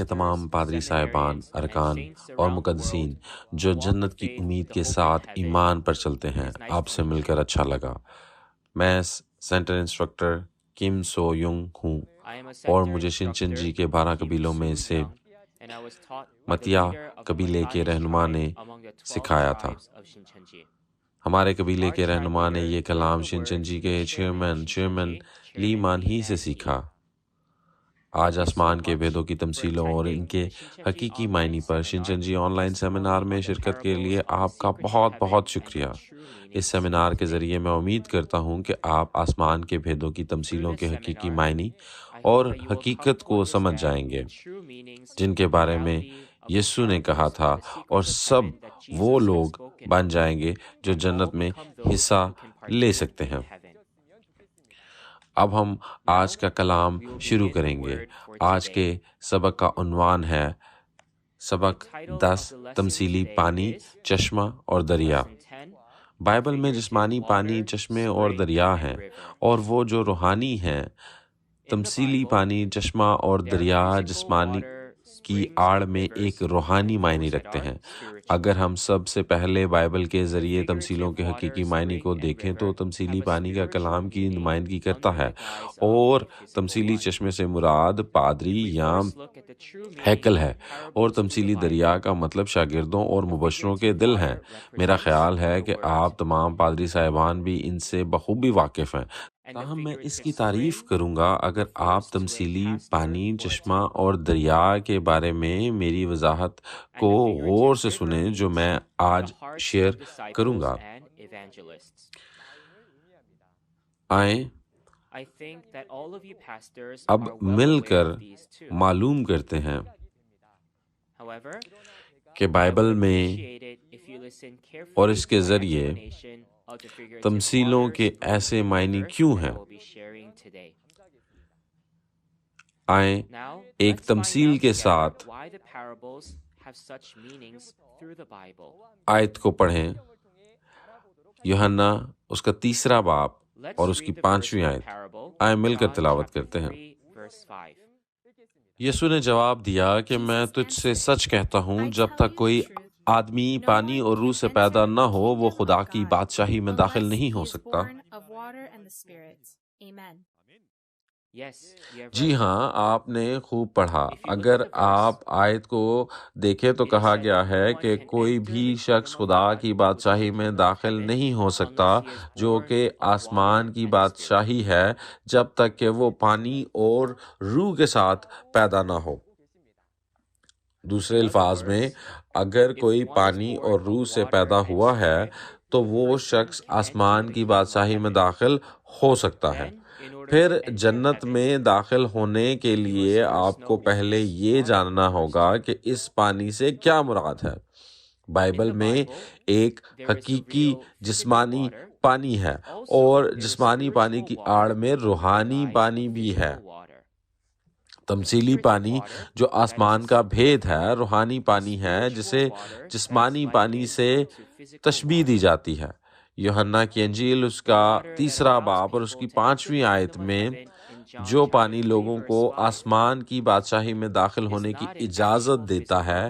کے تمام پادری صاحبان، ارکان اور مقدسین جو جنت کی امید کے ساتھ ایمان پر چلتے ہیں، آپ سے مل کر اچھا لگا۔ میں سینٹر انسٹرکٹر کم سو ینگ ہوں اور مجھے شنچن جی کے 12 قبیلوں میں سے متیا قبیلے کے رہنما نے سکھایا تھا۔ ہمارے قبیلے کے رہنما نے یہ کلام شنچن جی کے چیئرمین لی مان ہی سے سیکھا۔ آج آسمان کے بھیدوں کی تمثیلوں اور ان کے حقیقی معنی پر شنچن جی آن لائن سیمینار میں شرکت کے لیے آپ کا بہت بہت شکریہ۔ اس سیمینار کے ذریعے میں امید کرتا ہوں کہ آپ آسمان کے بھیدوں کی تمثیلوں کے حقیقی معنی اور حقیقت کو سمجھ جائیں گے جن کے بارے میں یسوع نے کہا تھا، اور سب وہ لوگ بن جائیں گے جو جنت میں حصہ لے سکتے ہیں۔ اب ہم آج کا کلام شروع کریں گے۔ آج کے سبق کا عنوان ہے سبق 10، تمثیلی پانی، چشمہ اور دریا۔ بائبل میں جسمانی پانی چشمے اور دریا ہیں، اور وہ جو روحانی ہیں۔ تمثیلی پانی، چشمہ اور دریا جسمانی کی آڑ میں ایک روحانی معنی رکھتے ہیں۔ اگر ہم سب سے پہلے بائبل کے ذریعے تمثیلوں کے حقیقی معنی کو دیکھیں تو تمثیلی پانی کا کلام کی نمائندگی کرتا ہے، اور تمثیلی چشمے سے مراد پادری یا ہیکل ہے، اور تمثیلی دریا کا مطلب شاگردوں اور مبشروں کے دل ہیں۔ میرا خیال ہے کہ آپ تمام پادری صاحبان بھی ان سے بخوبی واقف ہیں، تاہم میں اس کی تعریف کروں گا اگر آپ تمثیلی پانی، چشمہ اور دریا کے بارے میں میری وضاحت کو غور سے سنیں جو میں آج شیئر کروں گا۔ آئیں اب مل کر معلوم کرتے ہیں کہ بائبل میں اور اس کے ذریعے تمثیلوں کے ایسے معنی کیوں ہیں۔ آئیں ایک تمثیل کے ساتھ آیت کو پڑھیں، یوحنا اس کا 3 باب اور اس کی 5ویں آیت۔ آئیں مل کر تلاوت کرتے ہیں۔ یسوع نے جواب دیا کہ میں تجھ سے سچ کہتا ہوں، جب تک کوئی آدمی پانی اور روح سے پیدا نہ ہو وہ خدا کی بادشاہی میں داخل نہیں ہو سکتا۔ جی ہاں، آپ نے خوب پڑھا۔ اگر آپ آیت کو دیکھیں تو کہا گیا ہے کہ کوئی بھی شخص خدا کی بادشاہی میں داخل نہیں ہو سکتا جو کہ آسمان کی بادشاہی ہے، جب تک کہ وہ پانی اور روح کے ساتھ پیدا نہ ہو۔ دوسرے الفاظ میں، اگر کوئی پانی اور روح سے پیدا ہوا ہے تو وہ شخص آسمان کی بادشاہی میں داخل ہو سکتا ہے۔ پھر جنت میں داخل ہونے کے لیے آپ کو پہلے یہ جاننا ہوگا کہ اس پانی سے کیا مراد ہے۔ بائبل میں ایک حقیقی جسمانی پانی ہے، اور جسمانی پانی کی آڑ میں روحانی پانی بھی ہے۔ تمثیلی پانی جو آسمان کا بھید ہے، روحانی پانی ہے جسے جسمانی پانی سے تشبیہ دی جاتی ہے۔ یوحنا کی انجیل اس کا 3 باب اور اس کی 5ویں آیت میں جو پانی لوگوں کو آسمان کی بادشاہی میں داخل ہونے کی اجازت دیتا ہے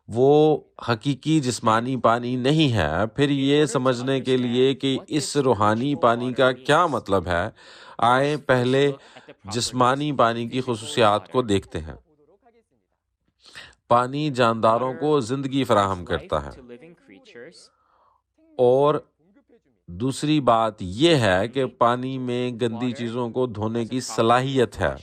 وہ حقیقی جسمانی پانی نہیں ہے۔ پھر یہ سمجھنے کے لیے کہ اس روحانی پانی کا کیا مطلب ہے، آئیں پہلے جسمانی پانی کی خصوصیات کو دیکھتے ہیں۔ پانی جانداروں کو زندگی فراہم کرتا ہے، اور دوسری بات یہ ہے کہ پانی میں گندی چیزوں کو دھونے کی صلاحیت ہے۔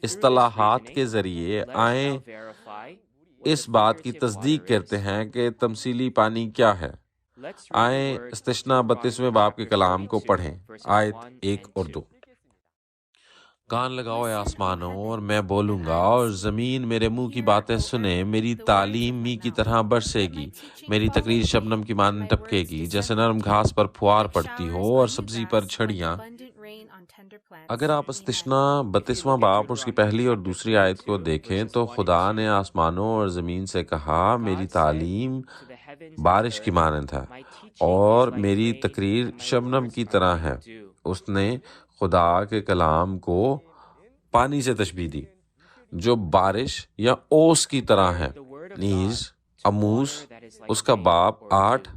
اصطلاحات کے ذریعے آئیں اس بات کی تصدیق کرتے ہیں کہ تمثیلی پانی کیا ہے۔ آئیں استثنا 32ویں باب کے کلام کو پڑھیں، آیت 1 اور 2۔ کان لگاؤ اے آسمانوں اور میں بولوں گا، اور زمین میرے منہ کی باتیں سنے۔ میری تعلیم می کی طرح برسے گی، میری تقریر شبنم کی مانند ٹپکے گی، جیسے نرم گھاس پر پھوار پڑتی ہو اور سبزی پر چھڑیاں۔ اگر آپ استثنا 32واں باب اس کی پہلی اور دوسری آیت کو دیکھیں تو خدا نے آسمانوں اور زمین سے کہا، میری تعلیم بارش کی مانند ہے اور میری تقریر شبنم کی طرح ہے۔ اس نے خدا کے کلام کو پانی سے تشبیہ دی جو بارش یا اوس کی طرح ہے۔ نیز اموس اس کا باب 8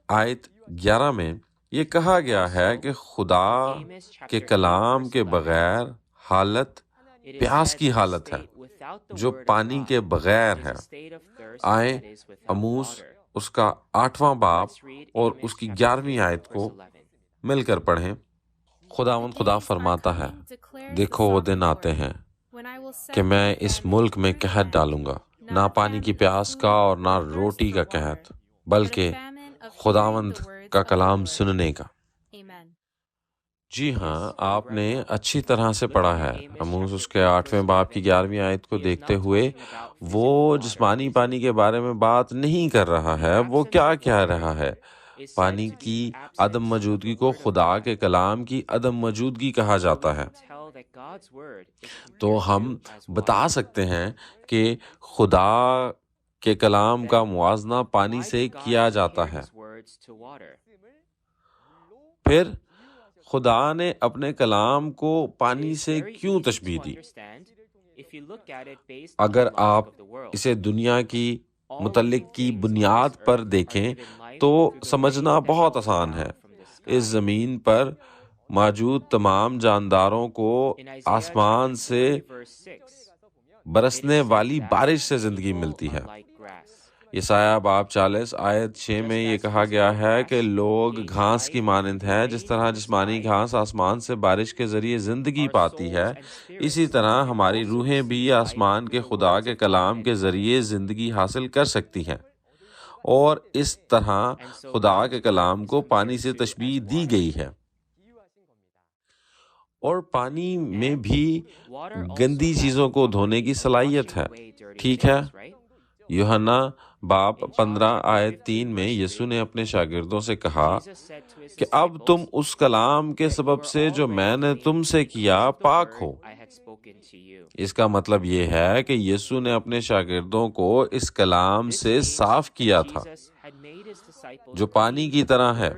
آیت 11 میں یہ کہا گیا ہے کہ خدا کے کلام کے بغیر حالت پیاس کی حالت ہے جو پانی کے بغیر ہے۔ آئیں اموس اس کا 8واں باب اور اس کی 11ویں آیت کو مل کر پڑھیں۔ خداوند خدا فرماتا ہے، دیکھو وہ دن آتے ہیں کہ میں اس ملک میں قحط ڈالوں گا، نہ پانی کی پیاس کا اور نہ روٹی کا قحط، بلکہ خداوند کا کلام سننے کا۔ جی ہاں، آپ نے اچھی طرح سے پڑھا ہے۔ اموس اس کے 8ویں باب کی 11ویں آیت کو دیکھتے ہوئے وہ جسمانی پانی کے بارے میں بات نہیں کر رہا ہے، وہ کیا کہہ رہا ہے؟ پانی کی عدم موجودگی کو خدا کے کلام کی عدم موجودگی کہا جاتا ہے۔ تو ہم بتا سکتے ہیں کہ خدا کے کلام کا موازنہ پانی سے کیا جاتا ہے۔ پھر خدا نے اپنے کلام کو پانی سے کیوں تشبیہ دی؟ اگر آپ اسے دنیا کی متعلق کی بنیاد پر دیکھیں تو سمجھنا بہت آسان ہے۔ اس زمین پر موجود تمام جانداروں کو آسمان سے برسنے والی بارش سے زندگی ملتی ہے۔ یسایہ باب 40 آیت 6 میں یہ کہا گیا ہے کہ لوگ گھاس کی مانند ہے، جس طرح جسمانی گھاس آسمان سے بارش کے ذریعے زندگی پاتی ہے، اسی طرح ہماری روحیں بھی آسمان کے خدا کے کلام کے ذریعے زندگی حاصل کر سکتی ہیں، اور اس طرح خدا کے کلام کو پانی سے تشبیہ دی گئی ہے۔ اور پانی میں بھی گندی چیزوں کو دھونے کی صلاحیت ہے، ٹھیک ہے؟ یوحنا باب 15 آیت 3 میں یسوع نے اپنے شاگردوں سے کہا کہ اب تم اس کلام کے سبب سے جو میں نے تم سے کیا پاک ہو۔ اس کا مطلب یہ ہے کہ یسوع نے اپنے شاگردوں کو اس کلام سے صاف کیا تھا جو پانی کی طرح ہے۔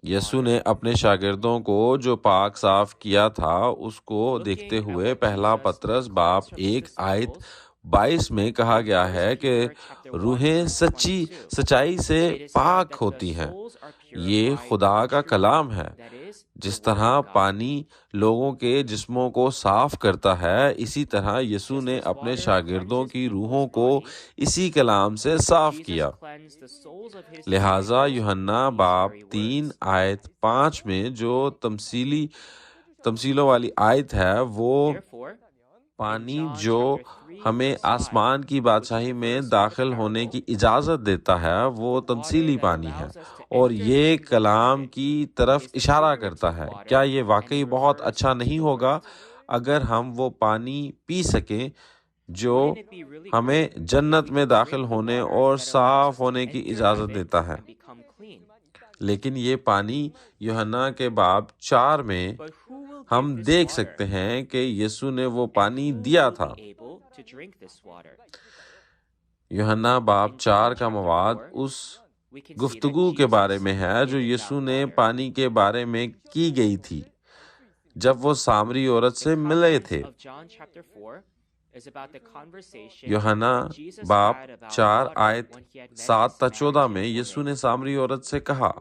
یسوع نے اپنے شاگردوں کو جو پاک صاف کیا تھا اس کو دیکھتے ہوئے پہلا پطرس باب 1 آیت 22 میں کہا گیا ہے کہ روحیں سچائی سے پاک ہوتی ہیں۔ یہ خدا کا کلام ہے۔ جس طرح پانی لوگوں کے جسموں کو صاف کرتا ہے، اسی طرح یسوع نے اپنے شاگردوں کی روحوں کو اسی کلام سے صاف کیا۔ لہٰذا یوحنا باب 3 آیت 5 میں جو تمثیلوں والی آیت ہے، وہ پانی جو ہمیں آسمان کی بادشاہی میں داخل ہونے کی اجازت دیتا ہے، وہ تمثیلی پانی ہے اور یہ کلام کی طرف اشارہ کرتا ہے۔ کیا یہ واقعی بہت اچھا نہیں ہوگا اگر ہم وہ پانی پی سکیں جو ہمیں جنت میں داخل ہونے اور صاف ہونے کی اجازت دیتا ہے؟ لیکن یہ پانی یوحنا کے باب 4 میں ہم دیکھ سکتے ہیں کہ یسوع نے وہ پانی دیا تھا۔ یوحنا باب 4 کا مواد اس گفتگو کے بارے میں ہے جو یسوع نے پانی کے بارے میں کی گئی تھی جب وہ سامری عورت سے ملے تھے۔ یوحنا باب 4 آیت 7 تا 14 میں یسوع نے سامری عورت سے کہا،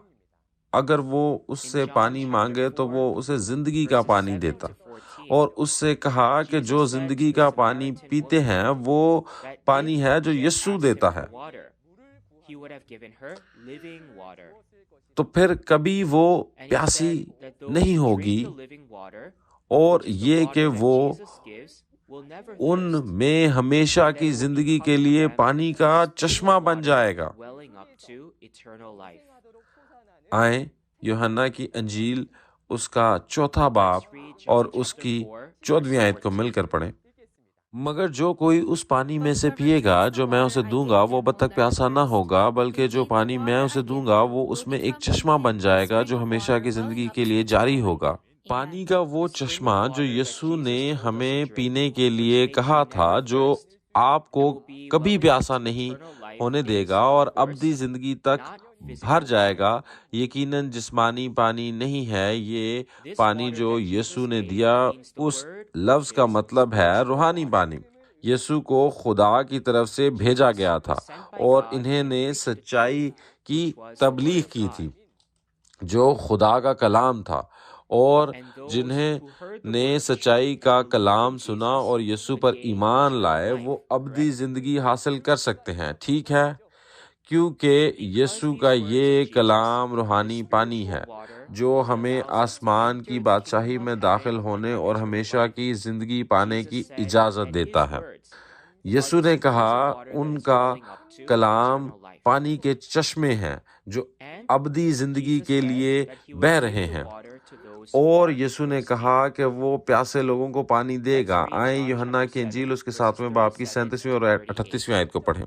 اگر وہ اس سے پانی مانگے تو وہ اسے زندگی کا پانی دیتا، اور اس سے کہا کہ جو زندگی کا پانی پیتے ہیں وہ پانی ہے جو یسوع دیتا ہے، تو پھر کبھی وہ پیاسی نہیں ہوگی، اور یہ کہ وہ ان میں ہمیشہ کی زندگی کے لیے پانی کا چشمہ بن جائے گا۔ آئیں یوحنا کی انجیل اس کا 4 باب اور اس کی 14ویں آیت کو مل کر پڑھیں۔ مگر جو کوئی اس پانی میں سے پیے گا جو میں اسے دوں گا، وہ اب تک پیاسا نہ ہوگا، بلکہ جو پانی میں اسے دوں گا وہ اس میں ایک چشمہ بن جائے گا جو ہمیشہ کی زندگی کے لیے جاری ہوگا۔ پانی کا وہ چشمہ جو یسوع نے ہمیں پینے کے لیے کہا تھا، جو آپ کو کبھی پیاسا نہیں ہونے دے گا اور ابدی زندگی تک بھر جائے گا۔ یقیناً جسمانی پانی نہیں ہے یہ پانی جو یسوع نے دیا، اس لفظ کا مطلب ہے روحانی پانی۔ یسوع کو خدا کی طرف سے بھیجا گیا تھا اور انہیں نے سچائی کی تبلیغ کی تھی جو خدا کا کلام تھا، اور جنہیں نے سچائی کا کلام سنا اور یسوع پر ایمان لائے وہ ابدی زندگی حاصل کر سکتے ہیں۔ ٹھیک ہے، کیونکہ یسوع کا یہ کلام روحانی پانی ہے جو ہمیں آسمان کی بادشاہی میں داخل ہونے اور ہمیشہ کی زندگی پانے کی اجازت دیتا ہے۔ یسوع نے کہا ان کا کلام پانی کے چشمے ہیں جو ابدی زندگی کے لیے بہہ رہے ہیں، اور یسوع نے کہا کہ وہ پیاسے لوگوں کو پانی دے گا۔ آئیں یوحنا کی انجیل اس کے 7ویں باب کی 37ویں اور 38ویں آیت کو پڑھیں۔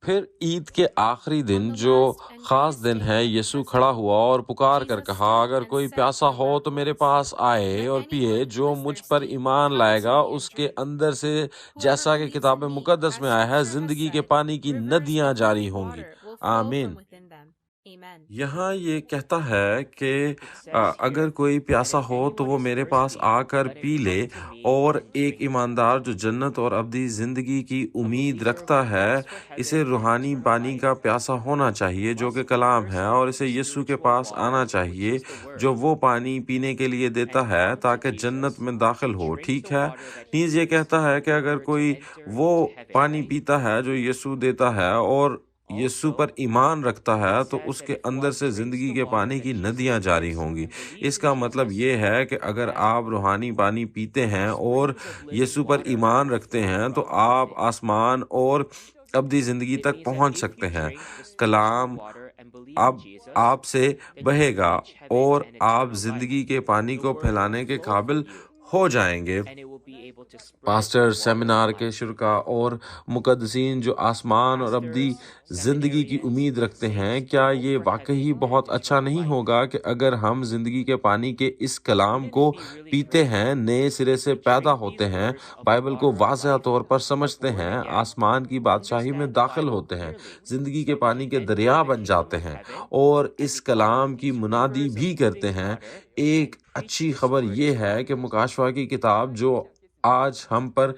پھر عید کے آخری دن جو خاص دن ہے، یسوع کھڑا ہوا اور پکار کر کہا، اگر کوئی پیاسا ہو تو میرے پاس آئے اور پیے، جو مجھ پر ایمان لائے گا اس کے اندر سے، جیسا کہ کتاب مقدس میں آیا ہے، زندگی کے پانی کی ندیاں جاری ہوں گی۔ آمین۔ یہاں یہ کہتا ہے کہ اگر کوئی پیاسا ہو تو وہ میرے پاس آ کر پی لے، اور ایک ایماندار جو جنت اور ابدی زندگی کی امید رکھتا ہے، اسے روحانی پانی کا پیاسا ہونا چاہیے جو کہ کلام ہے، اور اسے یسوع کے پاس آنا چاہیے جو وہ پانی پینے کے لیے دیتا ہے تاکہ جنت میں داخل ہو۔ ٹھیک ہے، نیز یہ کہتا ہے کہ اگر کوئی وہ پانی پیتا ہے جو یسوع دیتا ہے اور یسوع پر ایمان رکھتا ہے تو اس کے اندر سے زندگی کے پانی کی ندیاں جاری ہوں گی۔ اس کا مطلب یہ ہے کہ اگر آپ روحانی پانی پیتے ہیں اور یسوع پر ایمان رکھتے ہیں تو آپ آسمان اور ابدی زندگی تک پہنچ سکتے ہیں۔ کلام اب آپ سے بہے گا اور آپ زندگی کے پانی کو پھیلانے کے قابل ہو جائیں گے۔ پاسٹر، سیمینار کے شرکاء اور مقدسین جو آسمان اور ابدی زندگی کی امید رکھتے ہیں، کیا یہ واقعی بہت اچھا نہیں ہوگا کہ اگر ہم زندگی کے پانی کے اس کلام کو پیتے ہیں، نئے سرے سے پیدا ہوتے ہیں، بائبل کو واضح طور پر سمجھتے ہیں، آسمان کی بادشاہی میں داخل ہوتے ہیں، زندگی کے پانی کے دریا بن جاتے ہیں اور اس کلام کی منادی بھی کرتے ہیں؟ ایک اچھی خبر یہ ہے کہ مکاشفہ کی کتاب جو آج ہم پر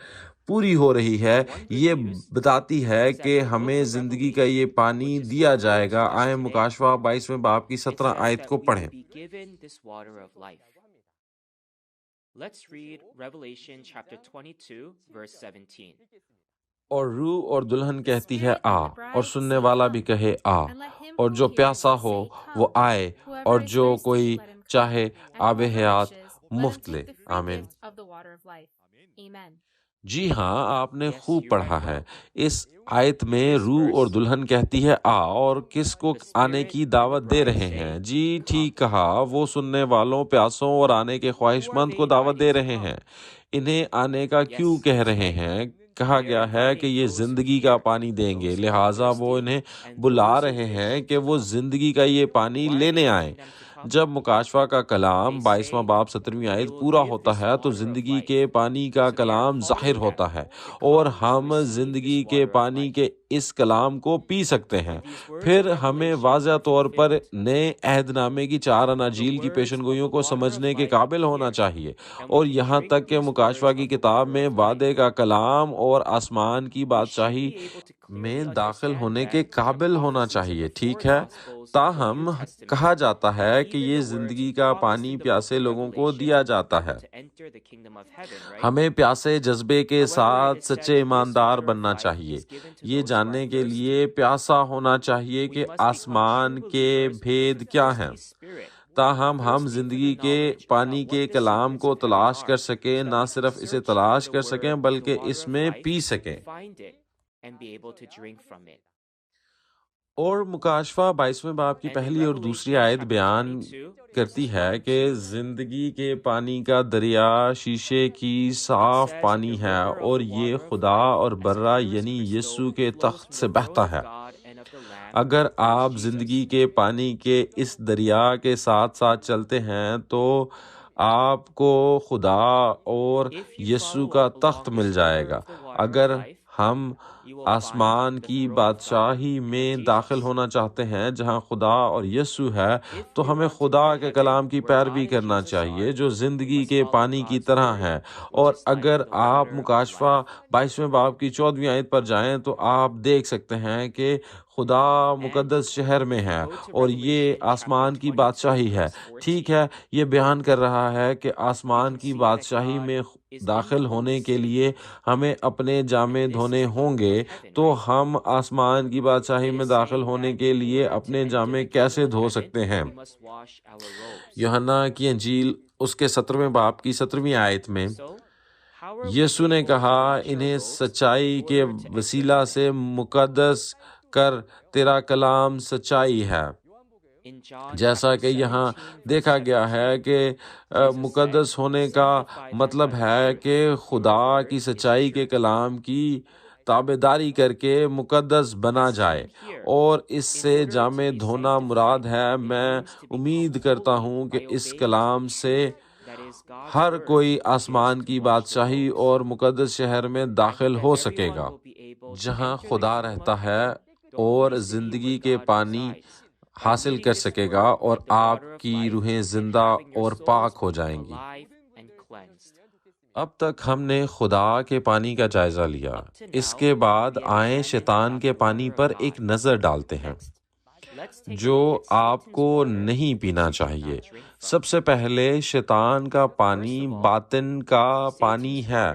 پوری ہو رہی ہے، یہ بتاتی ہے کہ ہمیں زندگی کا یہ پانی دیا جائے گا۔ آئیں مکاشفہ 22ویں باب کی 17 آیت کو پڑھیں۔ اور روح اور دلہن کہتی ہے آ، اور سننے والا بھی کہے آ، اور جو پیاسا ہو وہ آئے، اور جو کوئی چاہے آب حیات مفت لے۔ آمین۔ جی ہاں، آپ نے خوب پڑھا ہے۔ اس آیت میں روح اور دلہن کہتی ہے آ، اور کس کو آنے کی دعوت دے رہے ہیں؟ جی ٹھیک کہا، وہ سننے والوں، پیاسوں اور آنے کے خواہش مند کو دعوت دے رہے ہیں۔ انہیں آنے کا کیوں کہہ رہے ہیں؟ کہا گیا ہے کہ یہ زندگی کا پانی دیں گے، لہٰذا وہ انہیں بلا رہے ہیں کہ وہ زندگی کا یہ پانی لینے آئیں۔ جب مکاشفہ کا کلام 22واں باب 17ویں آیت پورا ہوتا ہے تو زندگی کے پانی کا کلام ظاہر ہوتا ہے، اور ہم زندگی کے پانی کے اس کلام کو پی سکتے ہیں۔ پھر ہمیں واضح طور پر نئے عہد نامے کی 4 اناجیل کی پیشن گوئیوں کو سمجھنے کے قابل ہونا چاہیے، اور یہاں تک کہ مکاشفہ کی کتاب میں وعدے کا کلام اور آسمان کی بادشاہی میں داخل ہونے کے قابل ہونا چاہیے۔ ٹھیک ہے، تاہم کہا جاتا ہے کہ یہ زندگی کا پانی پیاسے لوگوں کو دیا جاتا ہے۔ ہمیں پیاسے جذبے کے ساتھ سچے ایماندار بننا چاہیے، یہ جاننے کے لیے پیاسا ہونا چاہیے کہ آسمان کے بھید کیا ہیں، تاہم ہم زندگی کے پانی کے کلام کو تلاش کر سکیں، نہ صرف اسے تلاش کر سکیں بلکہ اس میں پی سکیں۔ اور مکاشفہ 22ویں باب کی پہلی اور دوسری آیت بیان کرتی ہے کہ زندگی کے پانی کا دریا شیشے کی صاف پانی ہے، اور یہ خدا اور برہ یعنی یسوع کے تخت سے بہتا ہے۔ اگر آپ زندگی کے پانی کے اس دریا کے ساتھ ساتھ چلتے ہیں تو آپ کو خدا اور یسوع کا تخت مل جائے گا۔ اگر ہم آسمان کی بادشاہی میں داخل ہونا چاہتے ہیں جہاں خدا اور یسوع ہے، تو ہمیں خدا کے کلام کی پیروی کرنا چاہیے جو زندگی کے پانی کی طرح ہے۔ اور اگر آپ مکاشفہ 22ویں باب کی 14ویں آیت پر جائیں تو آپ دیکھ سکتے ہیں کہ خدا مقدس شہر میں ہے اور یہ آسمان کی بادشاہی ہے۔ ٹھیک ہے، یہ بیان کر رہا ہے کہ آسمان کی بادشاہی میں داخل ہونے کے لیے ہمیں اپنے جامے دھونے ہوں گے، تو ہم آسمان کی بادشاہی میں داخل ہونے کے لیے اپنے جامے کیسے دھو سکتے ہیں؟ یوحنا کی انجیل اس کے 17ویں باب کی 17ویں آیت میں یسوع نے کہا، انہیں سچائی کے وسیلہ سے مقدس کر، تیرا کلام سچائی ہے۔ جیسا کہ یہاں دیکھا گیا ہے کہ مقدس ہونے کا مطلب ہے کہ خدا کی سچائی کے کلام کی تابعداری کر کے مقدس بنا جائے، اور اس سے جامے دھونا مراد ہے۔ میں امید کرتا ہوں کہ اس کلام سے ہر کوئی آسمان کی بادشاہی اور مقدس شہر میں داخل ہو سکے گا جہاں خدا رہتا ہے، اور زندگی کے پانی حاصل کر سکے گا، اور آپ کی روحیں زندہ اور پاک ہو جائیں گی۔ اب تک ہم نے خدا کے پانی کا جائزہ لیا، اس کے بعد آئیں شیطان کے پانی پر ایک نظر ڈالتے ہیں جو آپ کو نہیں پینا چاہیے۔ سب سے پہلے شیطان کا پانی باطن کا پانی ہے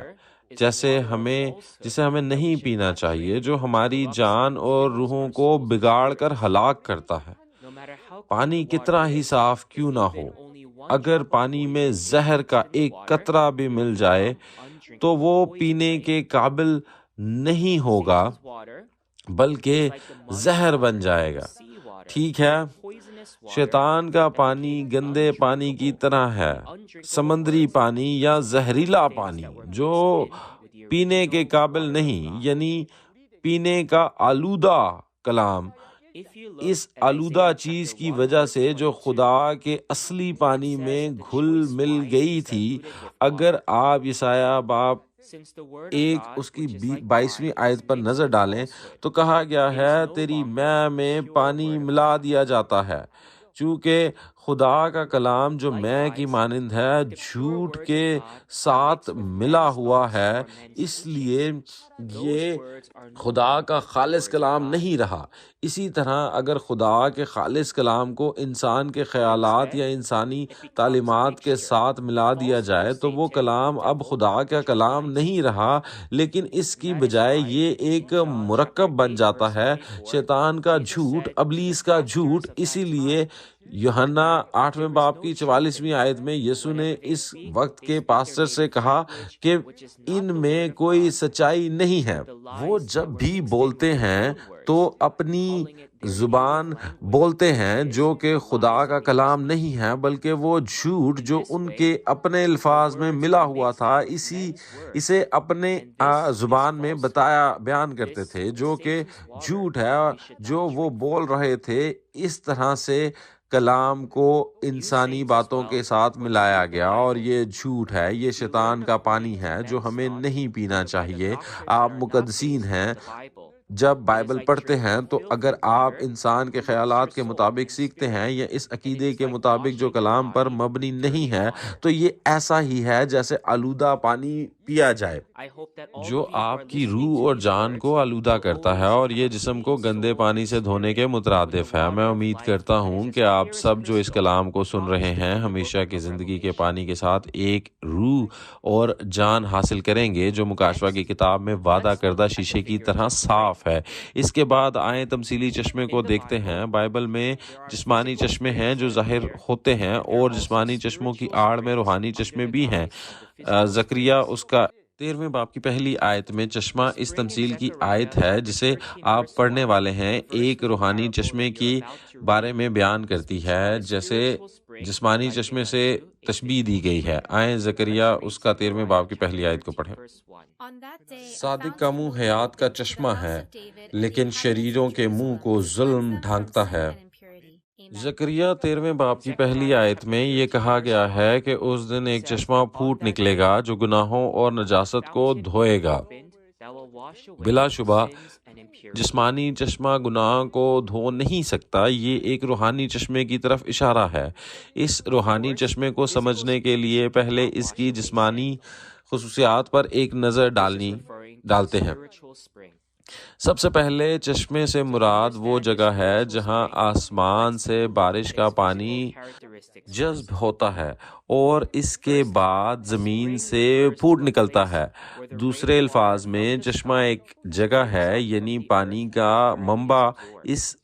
جسے ہمیں نہیں پینا چاہیے، جو ہماری جان اور روحوں کو بگاڑ کر ہلاک کرتا ہے۔ پانی کتنا ہی صاف کیوں نہ ہو، اگر پانی میں زہر کا ایک قطرہ بھی مل جائے تو وہ پینے کے قابل نہیں ہوگا بلکہ زہر بن جائے گا۔ ٹھیک ہے، شیطان کا پانی گندے پانی کی طرح ہے، سمندری پانی یا زہریلا پانی جو پینے کے قابل نہیں، یعنی پینے کا آلودہ کلام۔ اس آلودہ چیز کی وجہ سے جو خدا کے اصلی پانی میں گھل مل گئی تھی، اگر آپ یسایہ باب 1 اس کی 22ویں آیت پر نظر ڈالیں تو کہا گیا ہے، تیری مے میں پانی ملا دیا جاتا ہے۔ چونکہ خدا کا کلام جو مے کی مانند ہے، جھوٹ کے ساتھ ملا ہوا ہے، اس لیے یہ خدا کا خالص کلام نہیں رہا۔ اسی طرح اگر خدا کے خالص کلام کو انسان کے خیالات یا انسانی تعلیمات کے ساتھ ملا دیا جائے تو وہ کلام اب خدا کا کلام نہیں رہا، لیکن اس کی بجائے یہ ایک مرکب بن جاتا ہے، شیطان کا جھوٹ، ابلیس کا جھوٹ۔ اسی لیے یوحنا 8ویں باب کی 44ویں آیت میں یسوع نے اس وقت کے پاسٹر سے کہا کہ ان میں کوئی سچائی نہیں ہے۔ وہ جب بھی بولتے ہیں تو اپنی زبان بولتے ہیں جو کہ خدا کا کلام نہیں ہے، بلکہ وہ جھوٹ جو ان کے اپنے الفاظ میں ملا ہوا تھا اسے اپنے زبان میں بیان کرتے تھے، جو کہ جھوٹ ہے جو وہ بول رہے تھے۔ اس طرح سے کلام کو انسانی باتوں کے ساتھ ملایا گیا، اور یہ جھوٹ ہے، یہ شیطان کا پانی ہے جو ہمیں نہیں پینا چاہیے۔ آپ مقدسین ہیں، جب بائبل پڑھتے ہیں تو اگر آپ انسان کے خیالات کے مطابق سیکھتے ہیں یا اس عقیدے کے مطابق جو کلام پر مبنی نہیں ہے، تو یہ ایسا ہی ہے جیسے آلودہ پانی پیا جائے جو آپ کی روح اور جان کو آلودہ کرتا ہے، اور یہ جسم کو گندے پانی سے دھونے کے مترادف ہے۔ میں امید کرتا ہوں کہ آپ سب جو اس کلام کو سن رہے ہیں ہمیشہ کی زندگی کے پانی کے ساتھ ایک روح اور جان حاصل کریں گے جو مکاشفہ کی کتاب میں وعدہ کردہ شیشے کی طرح صاف ہے۔ اس کے بعد آئیں تمثیلی چشمے کو دیکھتے ہیں۔ بائبل میں جسمانی چشمے ہیں جو ظاہر ہوتے ہیں، اور جسمانی چشموں کی آڑ میں روحانی چشمے بھی ہیں۔ زکریا اس کا 13ویں باب کی پہلی آیت میں چشمہ اس تمثیل کی آیت ہے جسے آپ پڑھنے والے ہیں، ایک روحانی چشمے کے بارے میں بیان کرتی ہے جیسے جسمانی چشمے سے تشبیہ دی گئی ہے۔ آئیں زکریا اس کا 13ویں باب کی پہلی آیت کو پڑھیں۔ صادق کا منہ حیات کا چشمہ ہے، لیکن شریروں کے منہ کو ظلم ڈھانکتا ہے۔ زکریا 13ویں باب کی پہلی آیت میں یہ کہا گیا ہے کہ اس دن ایک چشمہ پھوٹ نکلے گا جو گناہوں اور نجاست کو دھوئے گا۔ بلا شبہ جسمانی چشمہ گناہ کو دھو نہیں سکتا، یہ ایک روحانی چشمے کی طرف اشارہ ہے۔ اس روحانی چشمے کو سمجھنے کے لیے پہلے اس کی جسمانی خصوصیات پر ایک نظر ڈالتے ہیں۔ سب سے پہلے چشمے سے مراد وہ جگہ ہے جہاں آسمان سے بارش کا پانی جذب ہوتا ہے اور اس کے بعد زمین سے پھوٹ نکلتا ہے۔ دوسرے الفاظ میں چشمہ ایک جگہ ہے، یعنی پانی کا منبع۔ اس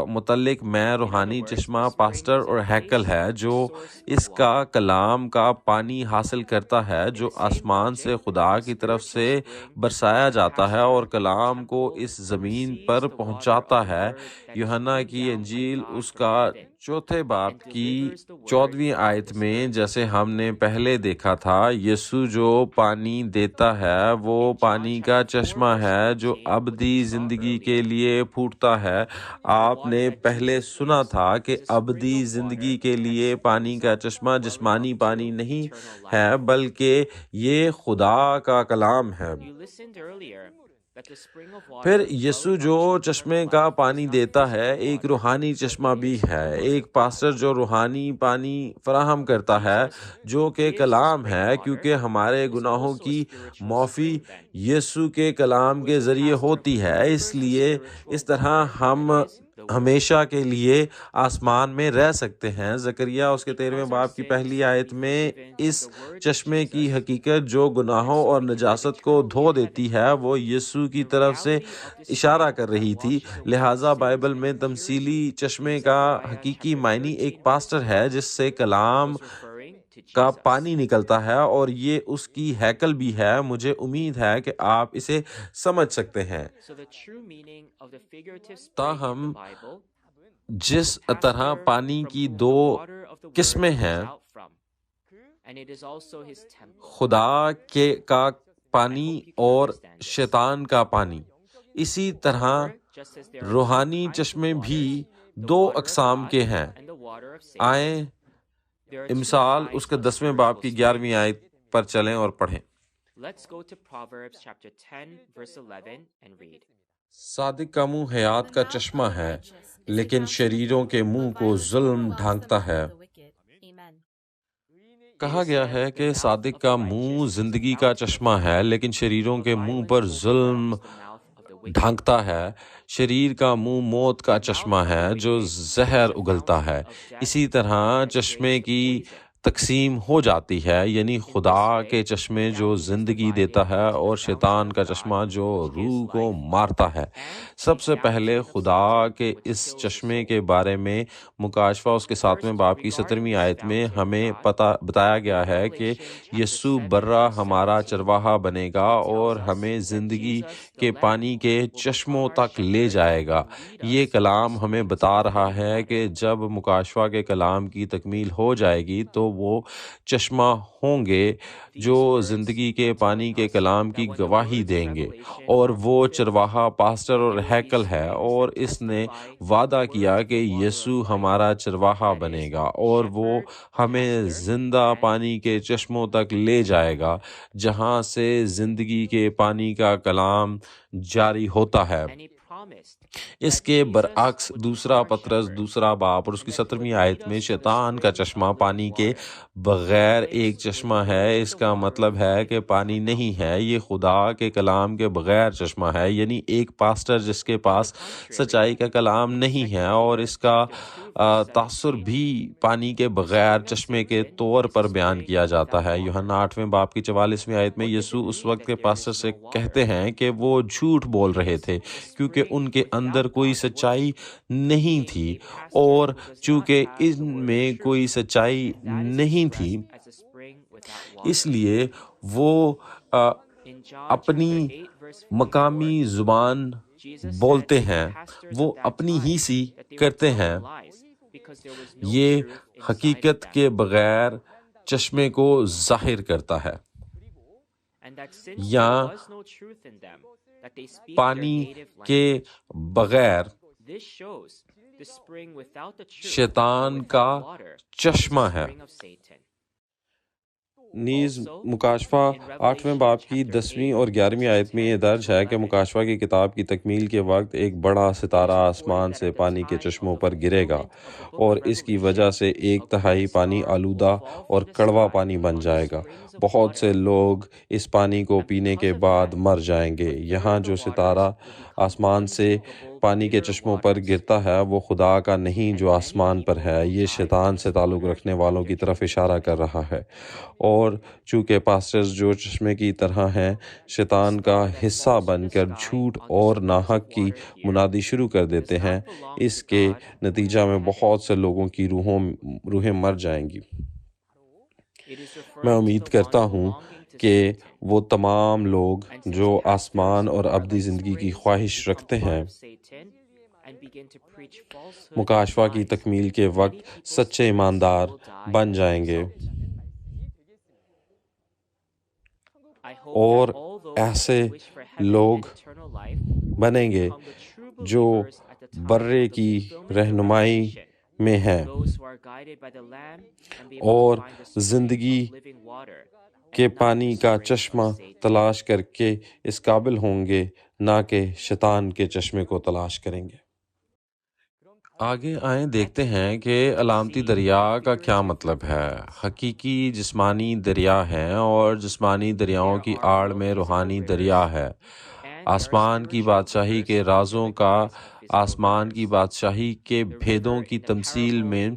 متعلق میں روحانی چشمہ پاسٹر اور ہیکل ہے جو اس کا کلام کا پانی حاصل کرتا ہے، جو آسمان سے خدا کی طرف سے برسایا جاتا ہے اور کلام کو اس زمین پر پہنچاتا ہے۔ یوحنا کی انجیل اس کا چوتھے باب کی 14ویں آیت میں، جیسے ہم نے پہلے دیکھا تھا، یسوع جو پانی دیتا ہے وہ پانی کا چشمہ ہے جو ابدی زندگی کے لیے پھوٹتا ہے۔ آپ نے پہلے سنا تھا کہ ابدی زندگی کے لیے پانی کا چشمہ جسمانی پانی نہیں ہے بلکہ یہ خدا کا کلام ہے۔ پھر یسوع جو چشمے کا پانی دیتا ہے ایک روحانی چشمہ بھی ہے، ایک پاسٹر جو روحانی پانی فراہم کرتا ہے جو کہ کلام ہے، کیونکہ ہمارے گناہوں کی معافی یسوع کے کلام کے ذریعے ہوتی ہے، اس لیے اس طرح ہم ہمیشہ کے لیے آسمان میں رہ سکتے ہیں۔ زکریا اس کے 13ویں باب کی پہلی آیت میں اس چشمے کی حقیقت جو گناہوں اور نجاست کو دھو دیتی ہے وہ یسوع کی طرف سے اشارہ کر رہی تھی۔ لہٰذا بائبل میں تمثیلی چشمے کا حقیقی معنی ایک پاسٹر ہے جس سے کلام کا پانی نکلتا ہے، اور یہ اس کی ہیکل بھی ہے۔ مجھے امید ہے کہ آپ اسے سمجھ سکتے ہیں۔ تاہم جس طرح پانی کی دو قسمیں ہیں، خدا کا پانی اور شیطان کا پانی، اسی طرح روحانی چشمے بھی دو اقسام کے ہیں۔ آئیں امثال اس کے 10ویں باب کی 11ویں آیت پر چلیں اور پڑھیں۔ صادق کا منہ حیات کا چشمہ ہے، لیکن شریروں کے منہ کو ظلم ڈھانکتا ہے۔ کہا گیا ہے کہ صادق کا منہ زندگی کا چشمہ ہے، لیکن شریروں کے منہ پر ظلم ڈھانکتا ہے۔ شریر کا منہ موت کا چشمہ ہے جو زہر اگلتا ہے۔ اسی طرح چشمے کی تقسیم ہو جاتی ہے، یعنی خدا کے چشمے جو زندگی دیتا ہے اور شیطان کا چشمہ جو روح کو مارتا ہے۔ سب سے پہلے خدا کے اس چشمے کے بارے میں مکاشفہ اس کے 7ویں باب کی 17ویں آیت میں ہمیں بتایا گیا ہے کہ یسوع برہ ہمارا چرواہا بنے گا اور ہمیں زندگی کے پانی کے چشموں تک لے جائے گا۔ یہ کلام ہمیں بتا رہا ہے کہ جب مکاشفہ کے کلام کی تکمیل ہو جائے گی تو وہ چشمہ ہوں گے جو زندگی کے پانی کے کلام کی گواہی دیں گے، اور وہ چرواہا پاسٹر اور ہیکل ہے، اور اس نے وعدہ کیا کہ یسوع ہمارا چرواہا بنے گا اور وہ ہمیں زندہ پانی کے چشموں تک لے جائے گا جہاں سے زندگی کے پانی کا کلام جاری ہوتا ہے۔ اس کے برعکس دوسرا پطرس 2 باب اور اس کی 17ویں آیت میں شیطان کا چشمہ پانی کے بغیر ایک چشمہ ہے۔ اس کا مطلب ہے کہ پانی نہیں ہے، یہ خدا کے کلام کے بغیر چشمہ ہے، یعنی ایک پاسٹر جس کے پاس سچائی کا کلام نہیں ہے، اور اس کا تاثر بھی پانی کے بغیر چشمے کے طور پر بیان کیا جاتا ہے۔ یوحنا 8ویں باب کی 44ویں آیت میں یسوع اس وقت کے پاسٹر سے کہتے ہیں کہ وہ جھوٹ بول رہے تھے کیونکہ ان کے اندر کوئی سچائی نہیں تھی، اور چونکہ ان میں کوئی سچائی نہیں تھی اس لیے وہ اپنی مقامی زبان بولتے ہیں، وہ اپنی ہی سی کرتے ہیں۔ یہ حقیقت کے بغیر چشمے کو ظاہر کرتا ہے، یا پانی کے بغیر شیطان کا چشمہ ہے۔ نیز مکاشفہ 8ویں باب کی 10ویں اور 11ویں آیت میں یہ درج ہے کہ مکاشفہ کی کتاب کی تکمیل کے وقت ایک بڑا ستارہ آسمان سے پانی کے چشموں پر گرے گا اور اس کی وجہ سے 1/3 پانی آلودہ اور کڑوا پانی بن جائے گا۔ بہت سے لوگ اس پانی کو پینے کے بعد مر جائیں گے۔ یہاں جو ستارہ آسمان سے پانی کے چشموں پر گرتا ہے وہ خدا کا نہیں جو آسمان پر ہے، یہ شیطان سے تعلق رکھنے والوں کی طرف اشارہ کر رہا ہے۔ اور چونکہ پاسٹرز جو چشمے کی طرح ہیں شیطان کا حصہ بن کر جھوٹ اور ناحق کی منادی شروع کر دیتے ہیں، اس کے نتیجہ میں بہت سے لوگوں کی روحیں مر جائیں گی۔ میں امید کرتا ہوں کہ وہ تمام لوگ جو آسمان اور ابدی زندگی کی خواہش رکھتے ہیں مکاشفہ کی تکمیل کے وقت سچے ایماندار بن جائیں گے اور ایسے لوگ بنیں گے جو برے کی رہنمائی میں ہیں اور زندگی کے پانی کا چشمہ تلاش کر کے اس قابل ہوں گے، نہ کہ شیطان کے چشمے کو تلاش کریں گے۔ آگے آئیں دیکھتے ہیں کہ علامتی دریا کا کیا مطلب ہے۔ حقیقی جسمانی دریا ہیں اور جسمانی دریاؤں کی آڑ میں روحانی دریا ہے۔ آسمان کی بادشاہی کے رازوں کا آسمان کی بادشاہی کے بھیدوں کی تمثیل میں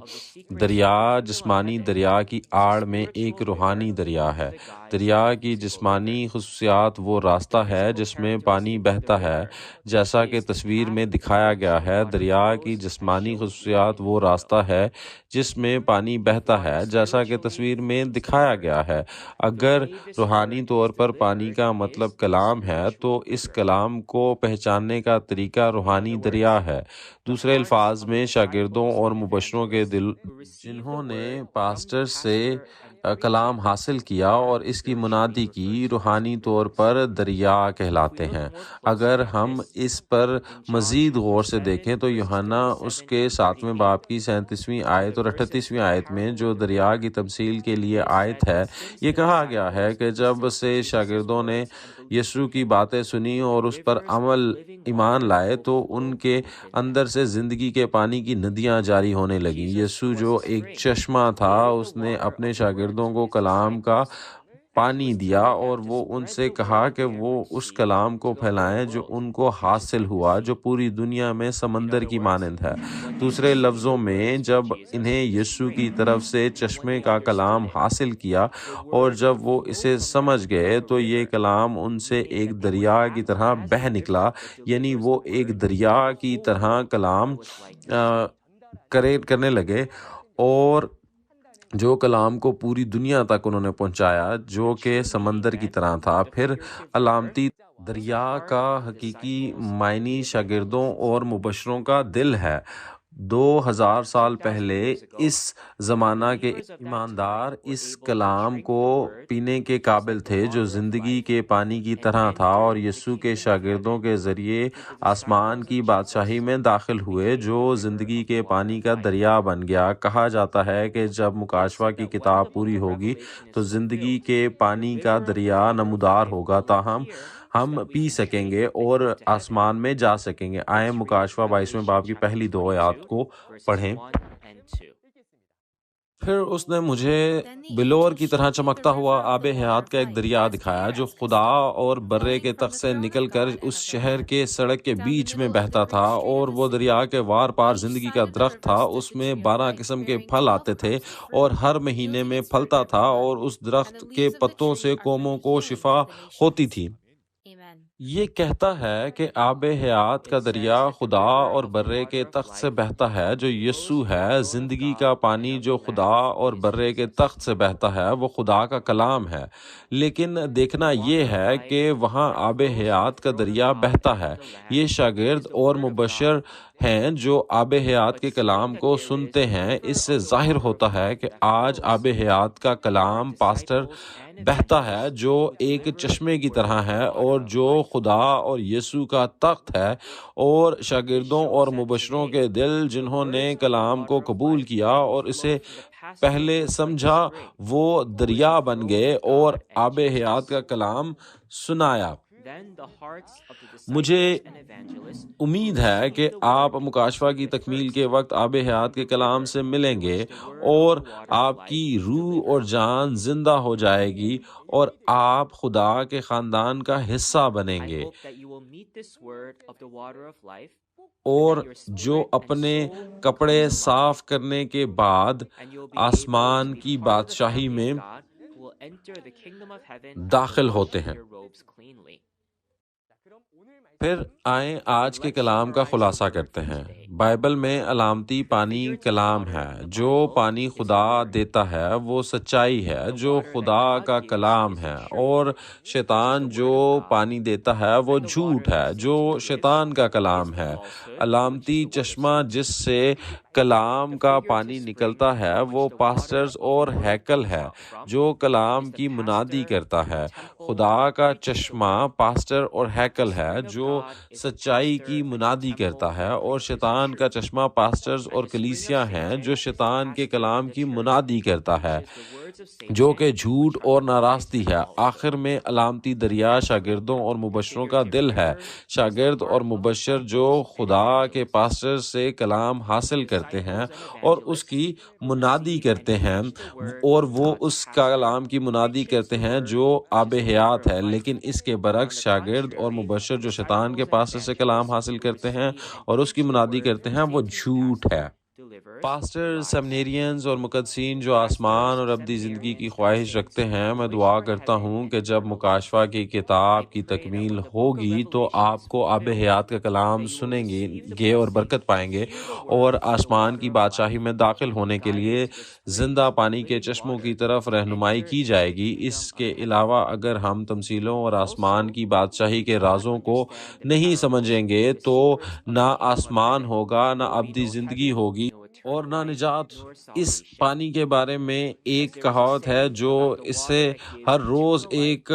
دریا جسمانی دریا کی آڑ میں ایک روحانی دریا ہے۔ دریا کی جسمانی خصوصیات وہ راستہ ہے جس میں پانی بہتا ہے جیسا کہ تصویر میں دکھایا گیا ہے۔ دریا کی جسمانی خصوصیات وہ راستہ ہے جس میں پانی بہتا ہے جیسا کہ تصویر میں دکھایا گیا ہے۔ اگر روحانی طور پر پانی کا مطلب کلام ہے تو اس کلام کو پہچاننے کا طریقہ روحانی دریا ہے۔ دوسرے الفاظ میں شاگردوں اور مبشروں کے دل جنہوں نے پاسٹر سے کلام حاصل کیا اور اس کی منادی کی روحانی طور پر دریا کہلاتے ہیں۔ اگر ہم اس پر مزید غور سے دیکھیں تو یوحنا اس کے 7ویں باب کی 37ویں آیت اور 38ویں آیت میں جو دریا کی تمثیل کے لیے آیت ہے، یہ کہا گیا ہے کہ جب سے شاگردوں نے یسوع کی باتیں سنی اور اس پر ایمان لائے تو ان کے اندر سے زندگی کے پانی کی ندیاں جاری ہونے لگیں۔ یسوع جو ایک چشمہ تھا، اس نے اپنے شاگردوں کو کلام کا پانی دیا اور وہ ان سے کہا کہ وہ اس کلام کو پھیلائیں جو ان کو حاصل ہوا، جو پوری دنیا میں سمندر کی مانند ہے۔ دوسرے لفظوں میں جب انہیں یسوع کی طرف سے چشمے کا کلام حاصل کیا اور جب وہ اسے سمجھ گئے تو یہ کلام ان سے ایک دریا کی طرح بہہ نکلا، یعنی وہ ایک دریا کی طرح کلام کرنے لگے اور جو کلام کو پوری دنیا تک انہوں نے پہنچایا جو کہ سمندر کی طرح تھا۔ پھر علامتی دریا کا حقیقی معنی شاگردوں اور مبشروں کا دل ہے۔ 2000 سال پہلے اس زمانہ کے ایماندار اس کلام کو پینے کے قابل تھے جو زندگی کے پانی کی طرح تھا اور یسوع کے شاگردوں کے ذریعے آسمان کی بادشاہی میں داخل ہوئے جو زندگی کے پانی کا دریا بن گیا۔ کہا جاتا ہے کہ جب مکاشفہ کی کتاب پوری ہوگی تو زندگی کے پانی کا دریا نمودار ہوگا تاہم ہم پی سکیں گے اور آسمان میں جا سکیں گے۔ آئیں مکاشفہ 22ویں باب کی پہلی 2 آیات کو پڑھیں۔ پھر اس نے مجھے بلور کی طرح چمکتا ہوا آب حیات کا ایک دریا دکھایا جو خدا اور برے کے تخت سے نکل کر اس شہر کے سڑک کے بیچ میں بہتا تھا، اور وہ دریا کے وار پار زندگی کا درخت تھا۔ اس میں 12 قسم کے پھل آتے تھے اور ہر مہینے میں پھلتا تھا، اور اس درخت کے پتوں سے قوموں کو شفا ہوتی تھی۔ یہ کہتا ہے کہ آب حیات کا دریا خدا اور برے کے تخت سے بہتا ہے جو یسوع ہے۔ زندگی کا پانی جو خدا اور برے کے تخت سے بہتا ہے وہ خدا کا کلام ہے، لیکن دیکھنا یہ ہے کہ وہاں آب حیات کا دریا بہتا ہے۔ یہ شاگرد اور مبشر ہیں جو آب حیات کے کلام کو سنتے ہیں۔ اس سے ظاہر ہوتا ہے کہ آج آب حیات کا کلام پاسٹر بہتا ہے جو ایک چشمے کی طرح ہے، اور جو خدا اور یسوع کا تخت ہے، اور شاگردوں اور مبشروں کے دل جنہوں نے کلام کو قبول کیا اور اسے پہلے سمجھا، وہ دریا بن گئے اور آب حیات کا کلام سنایا۔ مجھے امید ہے کہ آپ مکاشفہ کی تکمیل کے وقت آب حیات کے کلام سے ملیں گے اور آپ کی روح اور جان زندہ ہو جائے گی اور آپ خدا کے خاندان کا حصہ بنیں گے، اور جو اپنے کپڑے صاف کرنے کے بعد آسمان کی بادشاہی میں داخل ہوتے ہیں۔ پھر آئیں آج کے کلام کا خلاصہ کرتے ہیں۔ بائبل میں علامتی پانی کلام ہے۔ جو پانی خدا دیتا ہے وہ سچائی ہے جو خدا کا کلام ہے، اور شیطان جو پانی دیتا ہے وہ جھوٹ ہے جو شیطان کا کلام ہے۔ علامتی چشمہ جس سے کلام کا پانی نکلتا ہے وہ پاسٹرز اور ہیکل ہے جو کلام کی منادی کرتا ہے۔ خدا کا چشمہ پاسٹر اور ہیکل ہے جو سچائی کی منادی کرتا ہے، اور شیطان کا چشمہ پاسٹرز اور کلیسیاں ہیں جو شیطان کے کلام کی منادی کرتا ہے، جو کہ جھوٹ اور ناراستی ہے۔ آخر میں علامتی دریا شاگردوں اور مبشروں کا دل ہے۔ شاگرد اور مبشر جو خدا کے پاسٹر سے کلام حاصل کرتے ہیں اور اس کی منادی کرتے ہیں، اور وہ اس کلام کی منادی کرتے ہیں جو آب حیات ہے، لیکن اس کے برعکس شاگرد اور مبشر جو شیطان کے پاسٹر سے کلام حاصل کرتے ہیں اور اس کی منادی کرتے ہیں، وہ جھوٹ ہے۔ پاسٹر، سیمینیرینز اور مقدسین جو آسمان اور ابدی زندگی کی خواہش رکھتے ہیں، میں دعا کرتا ہوں کہ جب مکاشفہ کی کتاب کی تکمیل ہوگی تو آپ کو آب حیات کا کلام سنیں گے اور برکت پائیں گے، اور آسمان کی بادشاہی میں داخل ہونے کے لیے زندہ پانی کے چشموں کی طرف رہنمائی کی جائے گی۔ اس کے علاوہ اگر ہم تمثیلوں اور آسمان کی بادشاہی کے رازوں کو نہیں سمجھیں گے تو نہ آسمان ہوگا، نہ ابدی زندگی ہوگی اور نہ نجات۔ اس پانی کے بارے میں ایک کہاوت ہے جو اسے ہر روز ایک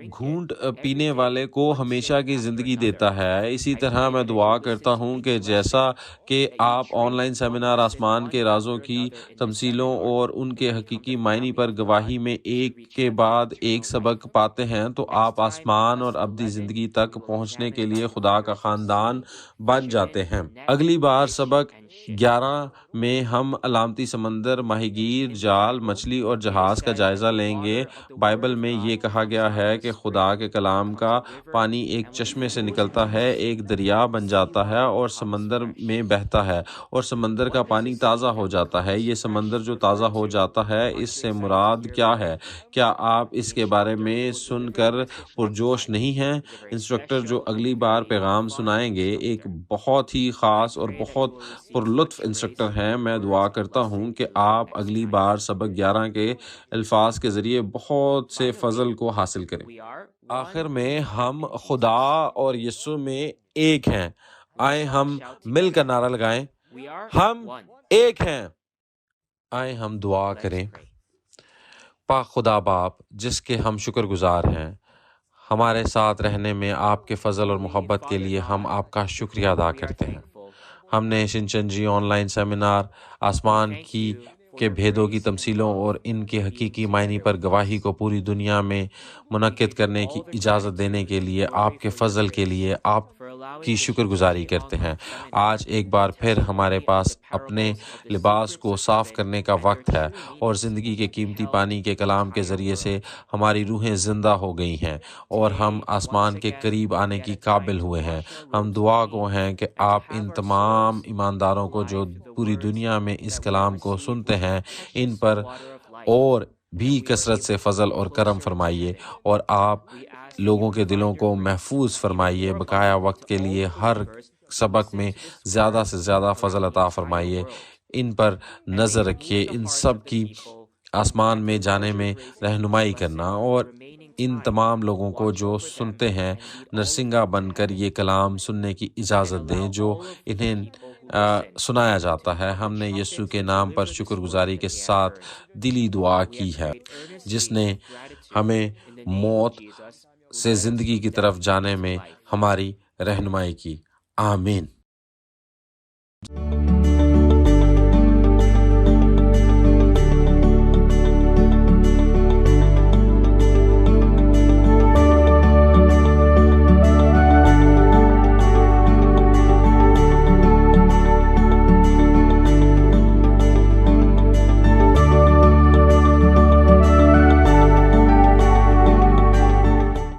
گھونٹ پینے والے کو ہمیشہ کی زندگی دیتا ہے۔ اسی طرح میں دعا کرتا ہوں کہ جیسا کہ آپ آن لائن سیمینار آسمان کے رازوں کی تمثیلوں اور ان کے حقیقی معنی پر گواہی میں ایک کے بعد ایک سبق پاتے ہیں، تو آپ آسمان اور ابدی زندگی تک پہنچنے کے لیے خدا کا خاندان بن جاتے ہیں۔ اگلی بار سبق 11 میں ہم علامتی سمندر، ماہی گیر، جال، مچھلی اور جہاز کا جائزہ لیں گے۔ بائبل میں یہ کہا گیا ہے کہ خدا کے کلام کا پانی ایک چشمے سے نکلتا ہے، ایک دریا بن جاتا ہے اور سمندر میں بہتا ہے، اور سمندر کا پانی تازہ ہو جاتا ہے۔ یہ سمندر جو تازہ ہو جاتا ہے، اس سے مراد کیا ہے؟ کیا آپ اس کے بارے میں سن کر پرجوش نہیں ہیں؟ انسٹرکٹر جو اگلی بار پیغام سنائیں گے ایک بہت ہی خاص اور بہت پرلطف انسٹرکٹر ہیں۔ میں دعا کرتا ہوں کہ آپ اگلی بار سبق 11 کے الفاظ کے ذریعے بہت سے فضل کو حاصل کریں۔ آخر میں ہم خدا اور یسوع میں ایک ہیں۔ آئیں ہم مل کر نعرہ لگائیں، ہم ایک ہیں۔ آئیں ہم دعا کریں۔ پاک خدا باپ، جس کے ہم شکر گزار ہیں، ہمارے ساتھ رہنے میں آپ کے فضل اور محبت کے لیے ہم آپ کا شکریہ ادا کرتے ہیں۔ ہم نے شنچنجی آن لائن سیمینار آسمان کے بھیدوں کی تمثیلوں اور ان کے حقیقی معنی پر گواہی کو پوری دنیا میں منعقد کرنے کی اجازت دینے کے لیے آپ کے فضل کے لیے آپ کی شکر گزاری کرتے ہیں۔ آج ایک بار پھر ہمارے پاس اپنے لباس کو صاف کرنے کا وقت ہے، اور زندگی کے قیمتی پانی کے کلام کے ذریعے سے ہماری روحیں زندہ ہو گئی ہیں اور ہم آسمان کے قریب آنے کی قابل ہوئے ہیں۔ ہم دعا گو ہیں کہ آپ ان تمام ایمانداروں کو جو پوری دنیا میں اس کلام کو سنتے ہیں، ان پر اور بھی کثرت سے فضل اور کرم فرمائیے، اور آپ لوگوں کے دلوں کو محفوظ فرمائیے۔ بقایا وقت کے لیے ہر سبق میں زیادہ سے زیادہ فضل عطا فرمائیے۔ ان پر نظر رکھیے، ان سب کی آسمان میں جانے میں رہنمائی کرنا، اور ان تمام لوگوں کو جو سنتے ہیں نرسنگا بن کر یہ کلام سننے کی اجازت دیں جو انہیں سنایا جاتا ہے۔ ہم نے یسوع کے نام پر شکر گزاری کے ساتھ دلی دعا کی ہے، جس نے ہمیں موت سے زندگی کی طرف جانے میں ہماری رہنمائی کی۔ آمین۔